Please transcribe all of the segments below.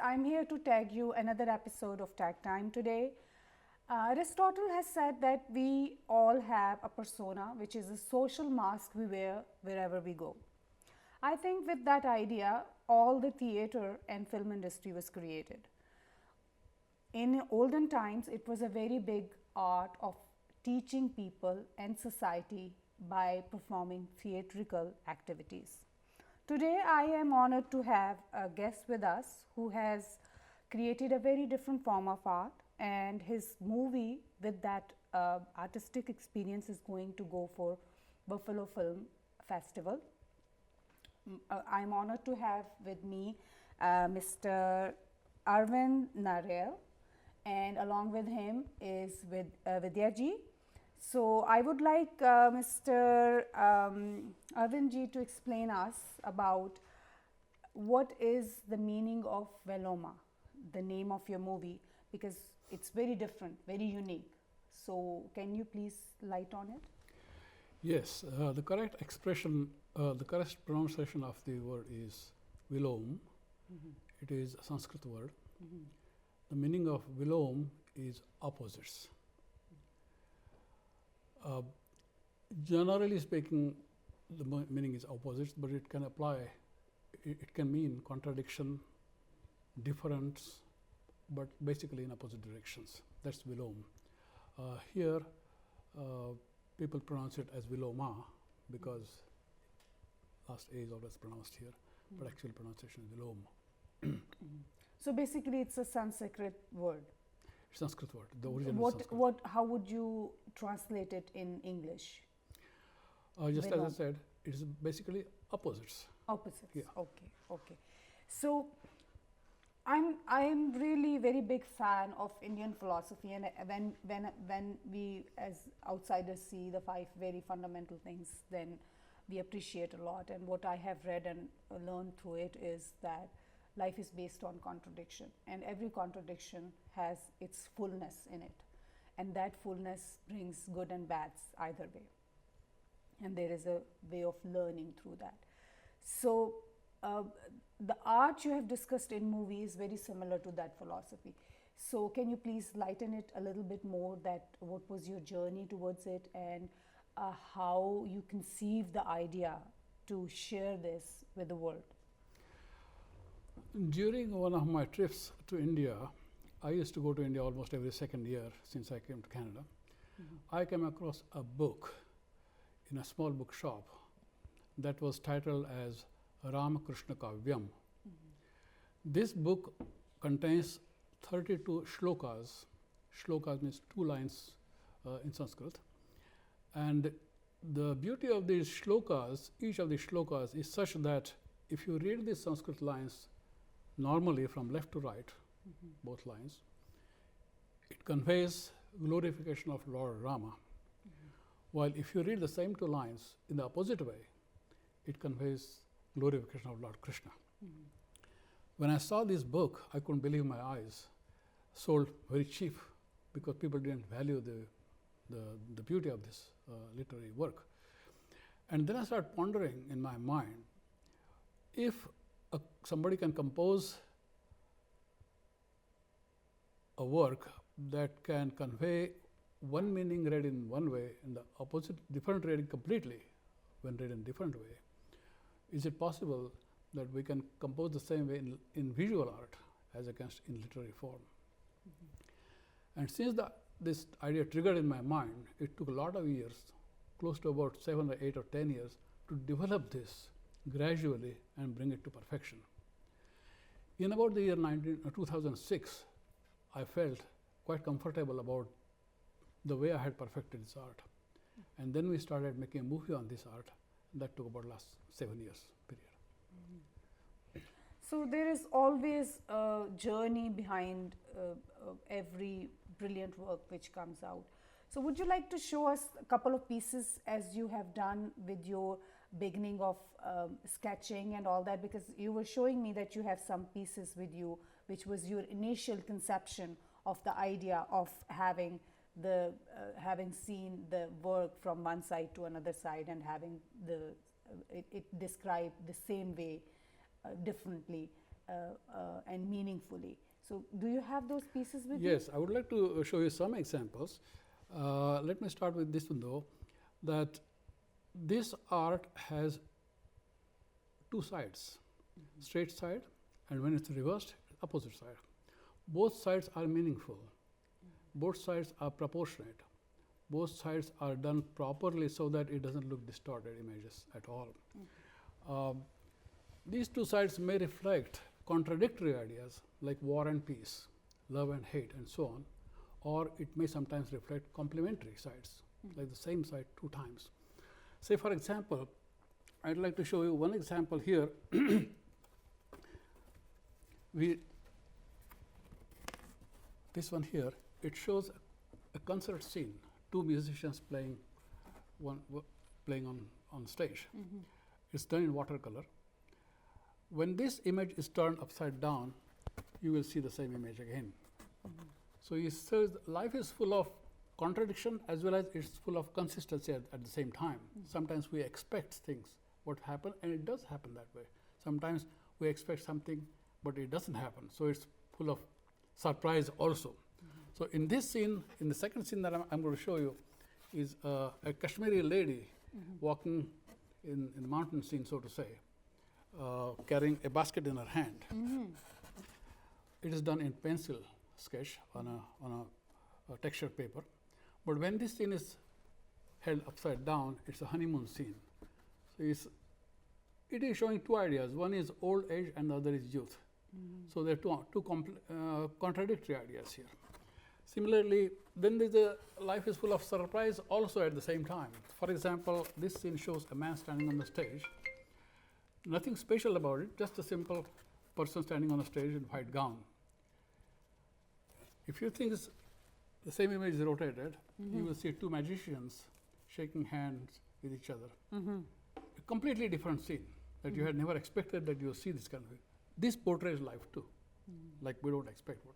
I'm here to tag you another episode of Tag Time today. Aristotle has said that we all have a persona, which is a social mask we wear wherever we go. I think with that idea, all the theater and film industry was created. In olden times, it was a very big art of teaching people and society by performing theatrical activities. Today, I am honored to have a guest with us who has created a very different form of art, and his movie with that artistic experience is going to go for Buffalo Film Festival. I'm honored to have with me Mr. Arvind Narel, and along with him is Vidyaji. So I would like Mr. Arvind ji to explain us about what is the meaning of VILOMA, the name of your movie, because it's very different, very unique. So can you please light on it? Yes, the correct expression, the correct pronunciation of the word is Vilom. It is a Sanskrit word. The meaning of Vilom is opposites. Generally speaking, the meaning is opposites, but it can apply, it can mean contradiction, difference, but basically in opposite directions. That's Vilom. Here, people pronounce it as Viloma because last A is always pronounced here, but actual pronunciation is Vilom. So basically, it's a Sanskrit word. Sanskrit word, the original Sanskrit. How would you translate it in English? Just as I said, it is basically opposites. Opposites. Yeah. Okay. So I'm really very big fan of Indian philosophy, and when we as outsiders see the 5 very fundamental things, then we appreciate a lot. And what I have read and learned through it is that life is based on contradiction, and every contradiction has its fullness in it, and that fullness brings good and bads either way, and there is a way of learning through that. So the art you have discussed in movie is very similar to that philosophy. So can you please lighten it a little bit more, that what was your journey towards it, and how you conceived the idea to share this with the world? During one of my trips to India, I used to go to India almost every second year since I came to Canada. I came across a book in a small bookshop that was titled as Ramakrishna Kavyam. This book contains 32 shlokas. Shlokas means 2 lines in Sanskrit. And the beauty of these shlokas, each of these shlokas is such that if you read these Sanskrit lines normally from left to right, both lines, it conveys glorification of Lord Rama. While if you read the same 2 lines in the opposite way, it conveys glorification of Lord Krishna. When I saw this book, I couldn't believe my eyes. Sold very cheap because people didn't value the beauty of this literary work. And then I started pondering in my mind, if somebody can compose a work that can convey one meaning read in one way and the opposite different reading completely when read in different way, is it possible that we can compose the same way in visual art as against in literary form? And since this idea triggered in my mind, it took a lot of years, close to about 7 or 8 or 10 years, to develop this gradually and bring it to perfection. In about the year 2006, I felt quite comfortable about the way I had perfected this art. And then we started making a movie on this art. That took about last 7 years period. So there is always a journey behind every brilliant work which comes out. So would you like to show us a couple of pieces as you have done with your beginning of sketching and all that, because you were showing me that you have some pieces with you which was your initial conception of the idea of having having seen the work from one side to another side and having it described the same way differently. and meaningfully. So, do you have those pieces with you? Yes, I would like to show you some examples. Let me start with this one though, that this art has two sides, straight side, and when it's reversed, opposite side. Both sides are meaningful. Both sides are proportionate. Both sides are done properly so that it doesn't look distorted images at all. These two sides may reflect contradictory ideas like war and peace, love and hate, and so on, or it may sometimes reflect complementary sides, like the same side two times. Say, for example, I'd like to show you one example here. This one here, it shows a concert scene, two musicians playing, playing on stage. It's done in watercolor. When this image is turned upside down, you will see the same image again. So it says life is full of contradiction as well as it's full of consistency at the same time. Sometimes we expect things what happen, and it does happen that way. Sometimes we expect something, but it doesn't happen. So it's full of surprise also. So in this scene, in the second scene that I'm going to show you, is a Kashmiri lady walking in the mountain scene, so to say, carrying a basket in her hand. It is done in pencil sketch on a textured paper. But when this scene is held upside down, it's a honeymoon scene. So it is showing two ideas. One is old age and the other is youth. So there are two contradictory ideas here. Similarly, then there's a life is full of surprise also at the same time. For example, this scene shows a man standing on the stage. Nothing special about it, just a simple person standing on a stage in white gown. If you think the same image is rotated, you will see two magicians shaking hands with each other. A completely different scene that you had never expected that you will see this kind of thing. This portrays life too, like we don't expect what.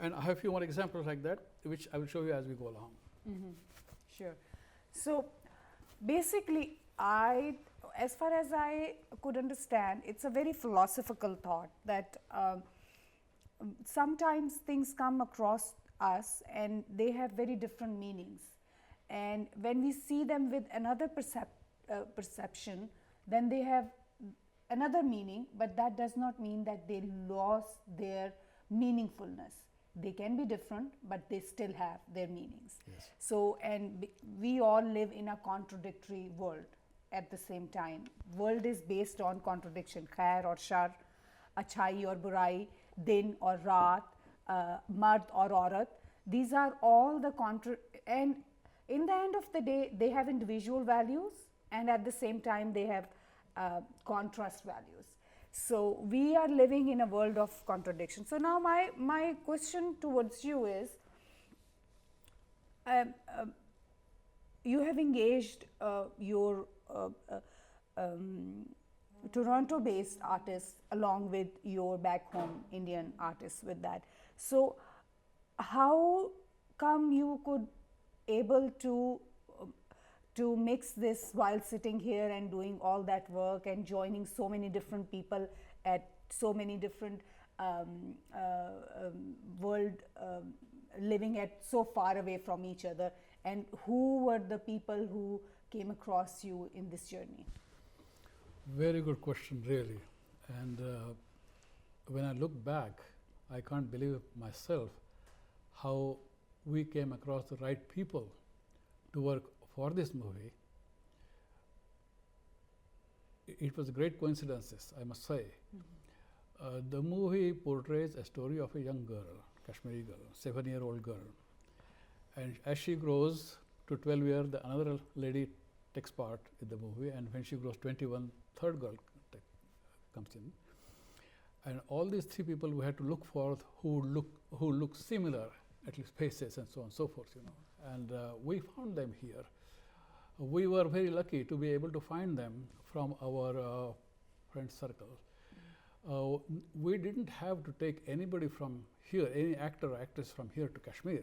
And I have a few more examples like that, which I will show you as we go along. Sure. So basically, as far as I could understand, it's a very philosophical thought that sometimes things come across us and they have very different meanings. And when we see them with another perception, then they have another meaning, but that does not mean that they lost their meaningfulness. They can be different, but they still have their meanings. Yes. So, and we all live in a contradictory world at the same time. World is based on contradiction, khair or shar, achai or burai, din or raat, mard or aurat. These are all the and in the end of the day, they have individual values, and at the same time, they have contrast values. So we are living in a world of contradiction. So now my question towards you is, you have engaged your Toronto-based artists along with your back home Indian artists with that. So how come you could able to mix this while sitting here and doing all that work and joining so many different people at so many different world, living at so far away from each other, and who were the people who came across you in this journey? Very good question, really. And when I look back, I can't believe myself how we came across the right people to work for this movie. It was a great coincidences, I must say. The movie portrays a story of a young girl, Kashmiri girl, 7-year-old girl. And as she grows to 12 years, another lady takes part in the movie, and when she grows 21, third girl comes in. And all these three people we had to look for who look similar, at least faces and so on and so forth, you know. And we found them here. We were very lucky to be able to find them from our friend circle. We didn't have to take anybody from here, any actor or actress from here to Kashmir.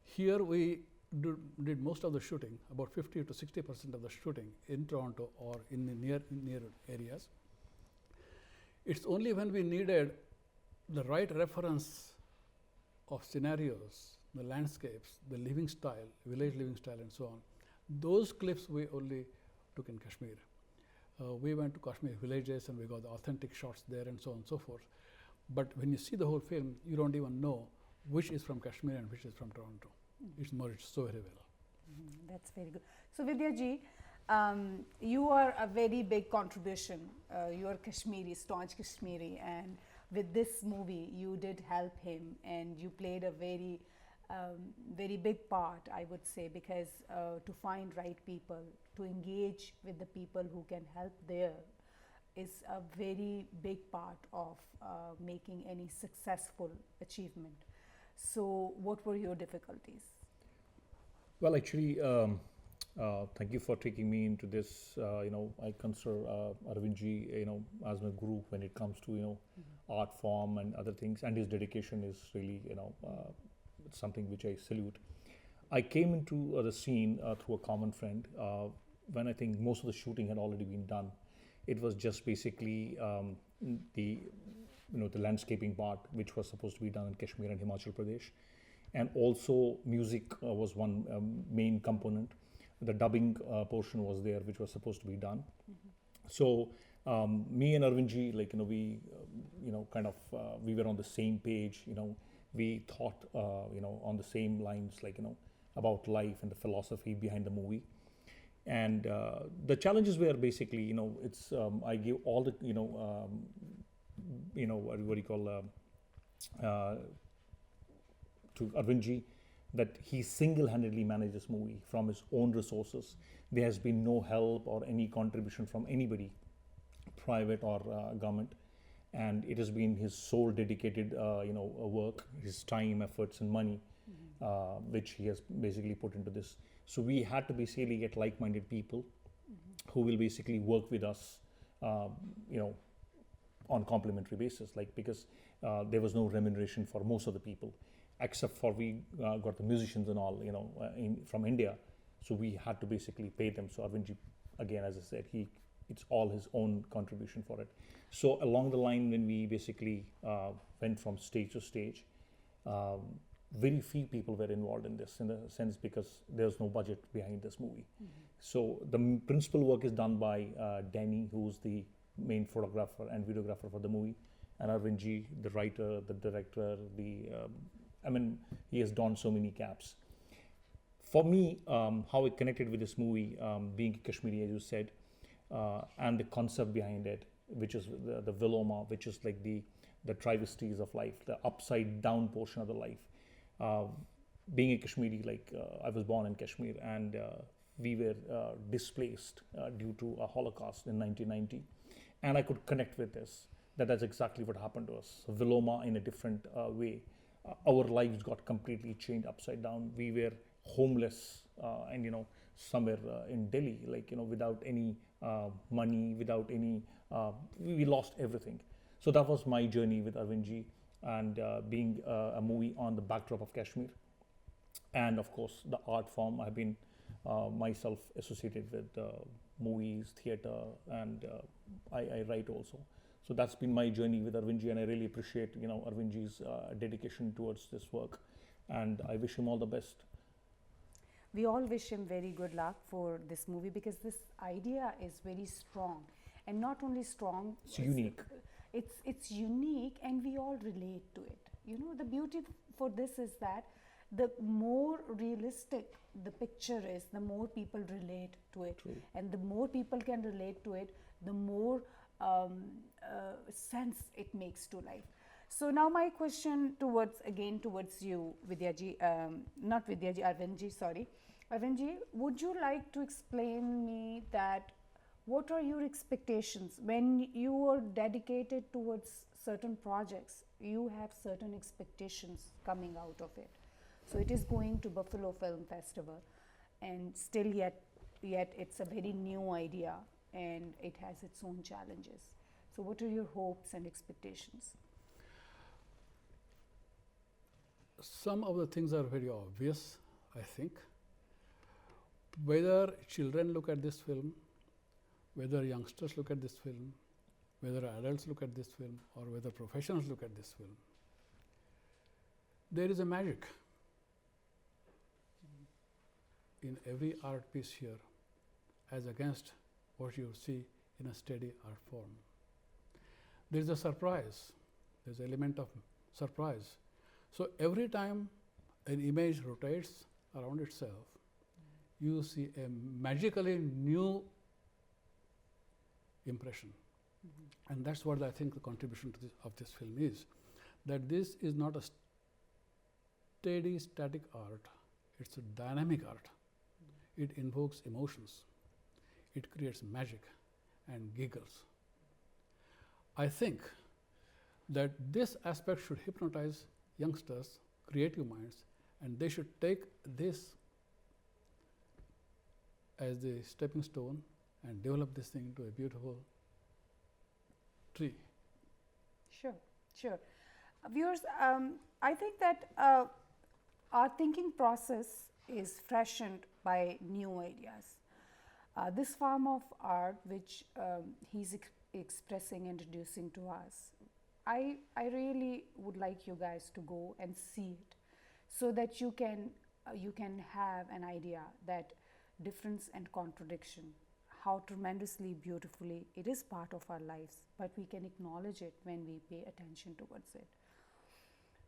Here we did most of the shooting, about 50 to 60% of the shooting in Toronto or in the near areas. It's only when we needed the right reference of scenarios, the landscapes, the living style, village living style, and so on. Those clips we only took in Kashmir. We went to Kashmir villages and we got the authentic shots there and so on and so forth. But when you see the whole film, you don't even know which is from Kashmir and which is from Toronto. It's merged so very well. That's very good. So Vidya ji, you are a very big contribution. You are Kashmiri, staunch Kashmiri, and with this movie, you did help him, and you played a very, very big part, I would say, because to find right people, to engage with the people who can help there, is a very big part of making any successful achievement. So, what were your difficulties? Well, actually, thank you for taking me into this. I consider Arvindji, as my guru when it comes to, art form and other things, and his dedication is really, something which I salute. I came into the scene through a common friend when I think most of the shooting had already been done. It was just basically the landscaping part, which was supposed to be done in Kashmir and Himachal Pradesh. And also music was one main component. The dubbing portion was there, which was supposed to be done. So me and Arvindji, we were on the same page. We thought, on the same lines, about life and the philosophy behind the movie. And the challenges were basically, it's I give all the, what do you call, to Arvindji, that he single-handedly managed this movie from his own resources. There has been no help or any contribution from anybody, private or government, and it has been his sole dedicated, work, his time, efforts, and money, which he has basically put into this. So we had to basically get like-minded people who will basically work with us, on complimentary basis, because there was no remuneration for most of the people, except for we got the musicians and all, from India. So we had to basically pay them. So Arvindji, again, as I said, it's all his own contribution for it. So along the line, when we basically went from stage to stage, very few people were involved in this, in the sense because there's no budget behind this movie. So the principal work is done by Danny, who's the main photographer and videographer for the movie, and Arvindji, the writer, the director, he has donned so many caps. For me, how I connected with this movie, being Kashmiri, as you said, and the concept behind it, which is the VILOMA, which is like the travesties of life, the upside down portion of the life. Being a Kashmiri, I was born in Kashmir, and we were displaced due to a Holocaust in 1990, and I could connect with this. That's exactly what happened to us. So VILOMA in a different way. Our lives got completely changed upside down. We were homeless, and somewhere in Delhi, without any money, without any, we lost everything. So that was my journey with Arvindji, and being a movie on the backdrop of Kashmir, and of course the art form. I've been myself associated with movies, theater, and I write also. So that's been my journey with Arvindji, and I really appreciate Arvindji's dedication towards this work, and I wish him all the best. We all wish him very good luck for this movie, because this idea is very strong, and not only strong, It's unique. It's unique, and we all relate to it. The beauty for this is that the more realistic the picture is, the more people relate to it. True. And the more people can relate to it, the more sense it makes to life. So now my question towards you, Vidyaji, not Vidyaji, Arvindji, sorry. Arvindji, would you like to explain me that what are your expectations when you are dedicated towards certain projects? You have certain expectations coming out of it. So it is going to Buffalo Film Festival, and still yet it's a very new idea, and it has its own challenges. So what are your hopes and expectations? Some of the things are very obvious, I think. Whether children look at this film, whether youngsters look at this film, whether adults look at this film or whether professionals look at this film, there is a magic in every art piece here as against what you see in a steady art form. There is a surprise, there is an element of surprise. So every time an image rotates around itself, you see a magically new impression. And that's what I think the contribution to of this film is, that this is not a steady, static art, it's a dynamic art. It invokes emotions, it creates magic and giggles. I think that this aspect should hypnotize youngsters, creative minds, and they should take this as the stepping stone and develop this thing into a beautiful tree. Sure, sure. Viewers, I think that our thinking process is freshened by new ideas. This form of art which he's expressing, introducing to us, I really would like you guys to go and see it so that you can have an idea that difference and contradiction, how tremendously beautifully it is part of our lives, but we can acknowledge it when we pay attention towards it.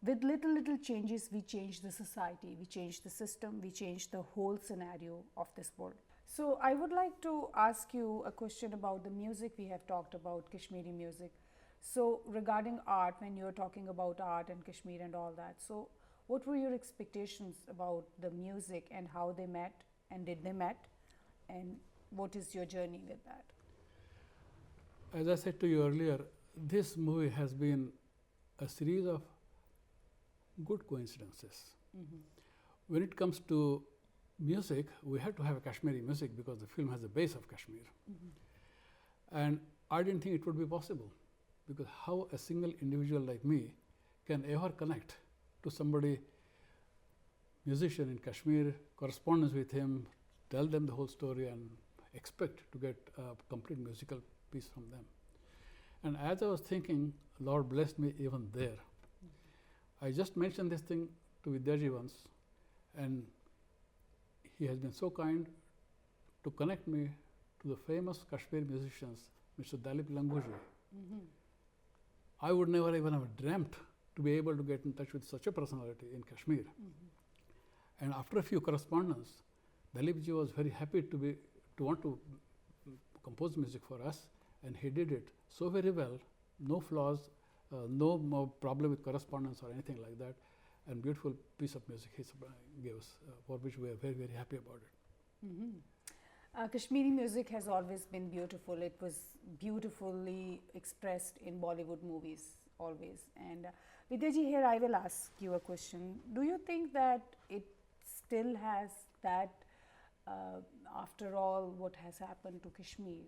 With little changes, we change the society, we change the system, we change the whole scenario of this world. So I would like to ask you a question about the music. We have talked about Kashmiri music. So regarding art, when you're talking about art and Kashmir and all that, so what were your expectations about the music and how they met, and did they met, and what is your journey with that? As I said to you earlier, this movie has been a series of good coincidences. When it comes to music, we had to have a Kashmiri music because the film has a base of Kashmir. And I didn't think it would be possible, because how a single individual like me can ever connect to somebody, musician in Kashmir, correspondence with him, tell them the whole story and expect to get a complete musical piece from them. And as I was thinking, Lord blessed me even there. I just mentioned this thing to Vidyaji once, and he has been so kind to connect me to the famous Kashmir musicians, Mr. Dalip Languji. I would never even have dreamt to be able to get in touch with such a personality in Kashmir. And after a few correspondence, Dalip ji was very happy to want to compose music for us, and he did it so very well, no flaws, no more problem with correspondence or anything like that, and beautiful piece of music he gave us, for which we are very happy about it. Kashmiri music has always been beautiful. It was beautifully expressed in Bollywood movies always. And Vidyaji, here I will ask you a question. Do you think that it still has that, after all what has happened to Kashmir,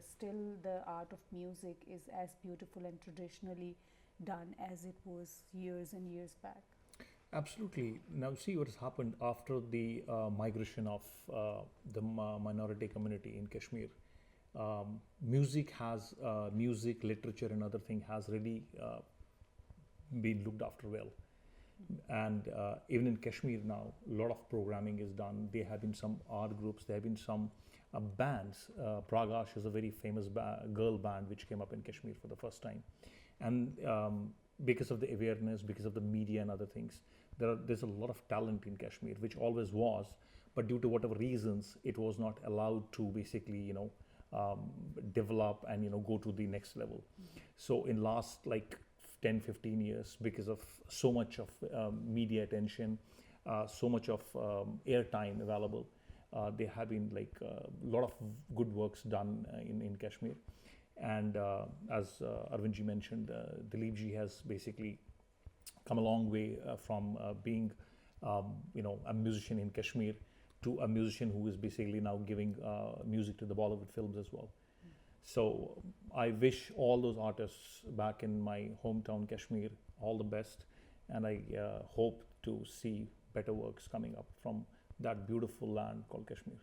still the art of music is as beautiful and traditionally done as it was years and years back? Absolutely. Now, see what has happened after the migration of the minority community in Kashmir. Music, literature, and other thing has really been looked after well. And even in Kashmir now, a lot of programming is done. There have been some art groups, there have been some bands. Pragash is a very famous girl band which came up in Kashmir for the first time. And because of the awareness, because of the media and other things, there's a lot of talent in Kashmir, which always was, but due to whatever reasons, it was not allowed to basically, develop and, go to the next level. So in last 10-15 years, because of so much of media attention, so much of airtime available, there have been a lot of good works done in Kashmir. And as Arvindji mentioned, Dilipji has basically come a long way from being, a musician in Kashmir to a musician who is basically now giving music to the Bollywood films as well. So I wish all those artists back in my hometown Kashmir all the best, and I hope to see better works coming up from that beautiful land called Kashmir.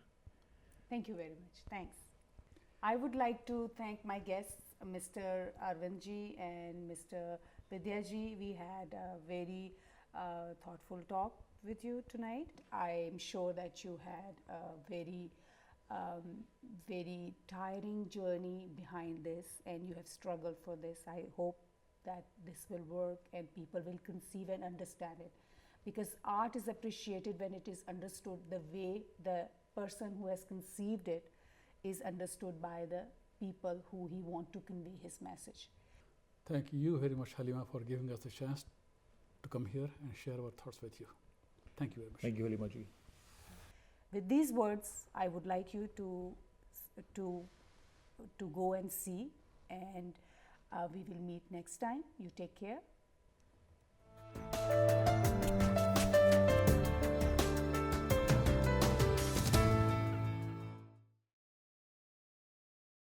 Thank you very much. Thanks. I would like to thank my guests, Mr. Arvindji and Mr. Vidyaji, we had a very thoughtful talk with you tonight. I'm sure that you had a very tiring journey behind this, and you have struggled for this. I hope that this will work and people will conceive and understand it, because art is appreciated when it is understood the way the person who has conceived it is understood by the people who he want to convey his message. Thank you very much, Haleema, for giving us the chance to come here and share our thoughts with you. Thank you very much. Thank you, Haleema ji. With these words, I would like you to go and see, and we will meet next time. You take care.